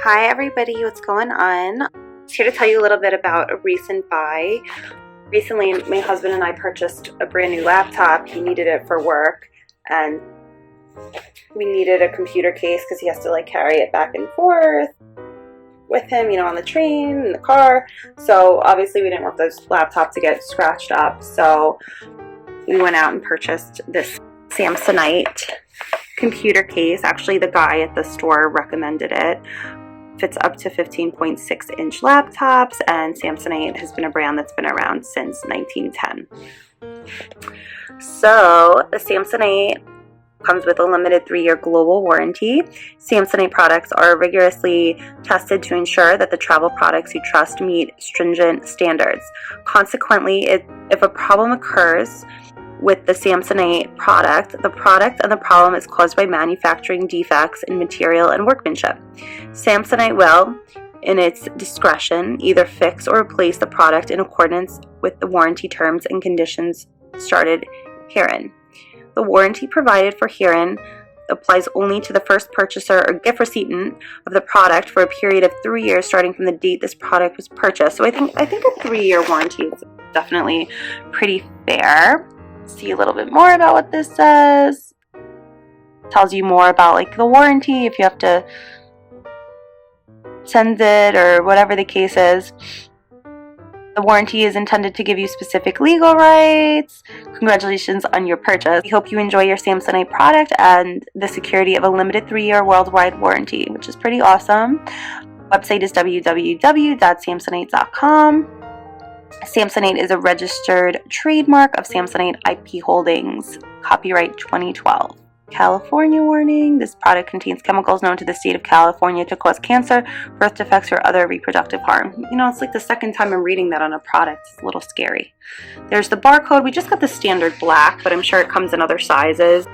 Hi everybody, what's going on? I'm here to tell you a little bit about a recent buy. Recently, my husband and I purchased a brand new laptop. He needed it for work, and we needed a computer case because he has to carry it back and forth with him, on the train, in the car. So obviously we didn't want this laptop to get scratched up. So we went out and purchased this Samsonite computer case. Actually, the guy at the store recommended it. Fits up to 15.6-inch laptops, and Samsonite has been a brand that's been around since 1910. So the Samsonite comes with a limited 3-year global warranty. Samsonite products are rigorously tested to ensure that the travel products you trust meet stringent standards. Consequently, if a problem occurs with the Samsonite product, the product and the problem is caused by manufacturing defects in material and workmanship. Samsonite will, in its discretion, either fix or replace the product in accordance with the warranty terms and conditions started herein. The warranty provided for herein applies only to the first purchaser or gift recipient of the product for a period of 3 years starting from the date this product was purchased. So I think a 3-year warranty is definitely pretty fair. See a little bit more about what this says. Tells you more about the warranty, if you have to send it or whatever the case is. The warranty is intended to give you specific legal rights. Congratulations on your purchase. We hope you enjoy your Samsonite product and the security of a limited 3-year worldwide warranty, which is pretty awesome. Website is www.samsonite.com. Samsonite is a registered trademark of Samsonite IP Holdings, copyright 2012. California warning: this product contains chemicals known to the state of California to cause cancer, birth defects, or other reproductive harm. It's like the second time I'm reading that on a product. It's a little scary. There's the barcode. We just got the standard black, but I'm sure it comes in other sizes.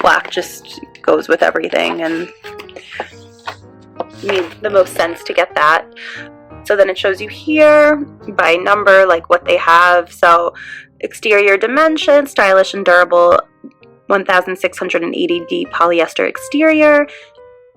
Black just goes with everything, and it made the most sense to get that. So then it shows you here by number what they have. So exterior dimension, stylish and durable 1680D polyester exterior.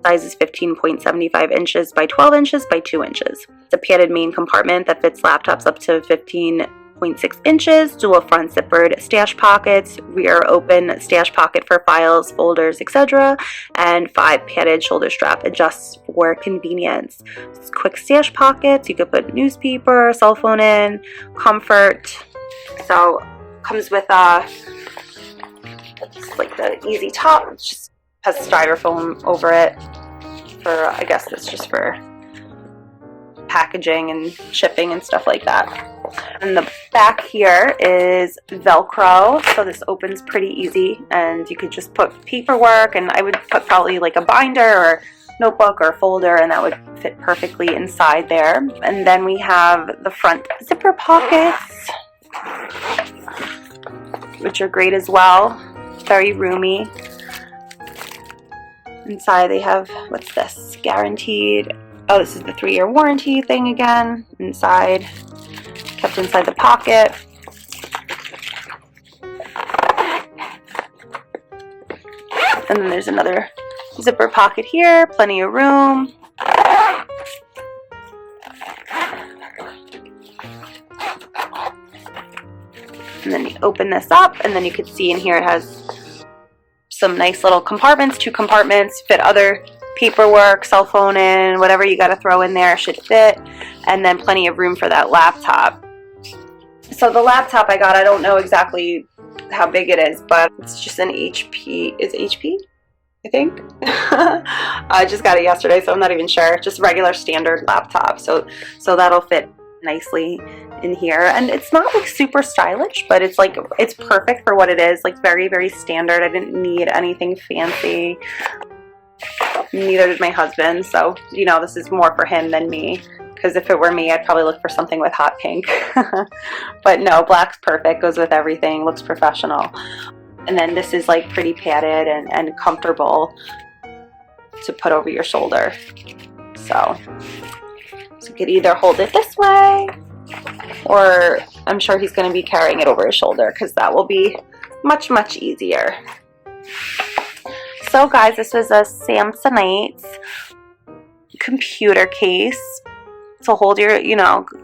Size is 15.75 inches by 12 inches by 2 inches. It's a padded main compartment that fits laptops up to 15.6 inches, dual front zippered stash pockets, rear open stash pocket for files, folders, etc., and 5 padded shoulder strap adjusts for convenience. It's quick stash pockets. You could put newspaper, cell phone in, comfort. So comes with just the easy top. It just has styrofoam over it for, I guess it's just for packaging and shipping and stuff like that. And the back here is Velcro, so this opens pretty easy, and you could just put paperwork, and I would put probably a binder or notebook or folder, and that would fit perfectly inside there. And then we have the front zipper pockets, which are great as well. Very roomy. Inside they have, what's this? Guaranteed. Oh, this is the 3-year warranty thing again. Inside, kept inside the pocket. And then there's another zipper pocket here, plenty of room. And then you open this up, and then you can see in here it has some nice little compartments, 2 compartments, fit other paperwork, cell phone in, whatever you got to throw in there should fit, and then plenty of room for that laptop. So the laptop I got, I don't know exactly how big it is, but it's just an HP. Is it HP? I think. I just got it yesterday, so I'm not even sure. Just regular standard laptop. So that'll fit nicely in here, and it's not super stylish, but it's it's perfect for what it is. Very, very standard. I didn't need anything fancy. Neither did my husband, so this is more for him than me, because if it were me, I'd probably look for something with hot pink. But no, black's perfect, goes with everything, looks professional. And then this is pretty padded and comfortable to put over your shoulder. So you could either hold it this way, or I'm sure he's going to be carrying it over his shoulder, because that will be much, much easier. So guys, this was a Samsonite computer case. So hold your,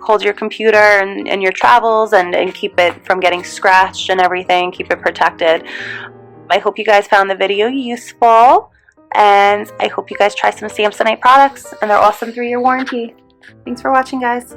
hold your computer and your travels and keep it from getting scratched and everything. Keep it protected. I hope you guys found the video useful, and I hope you guys try some Samsonite products, and they're awesome 3-year warranty. Thanks for watching, guys.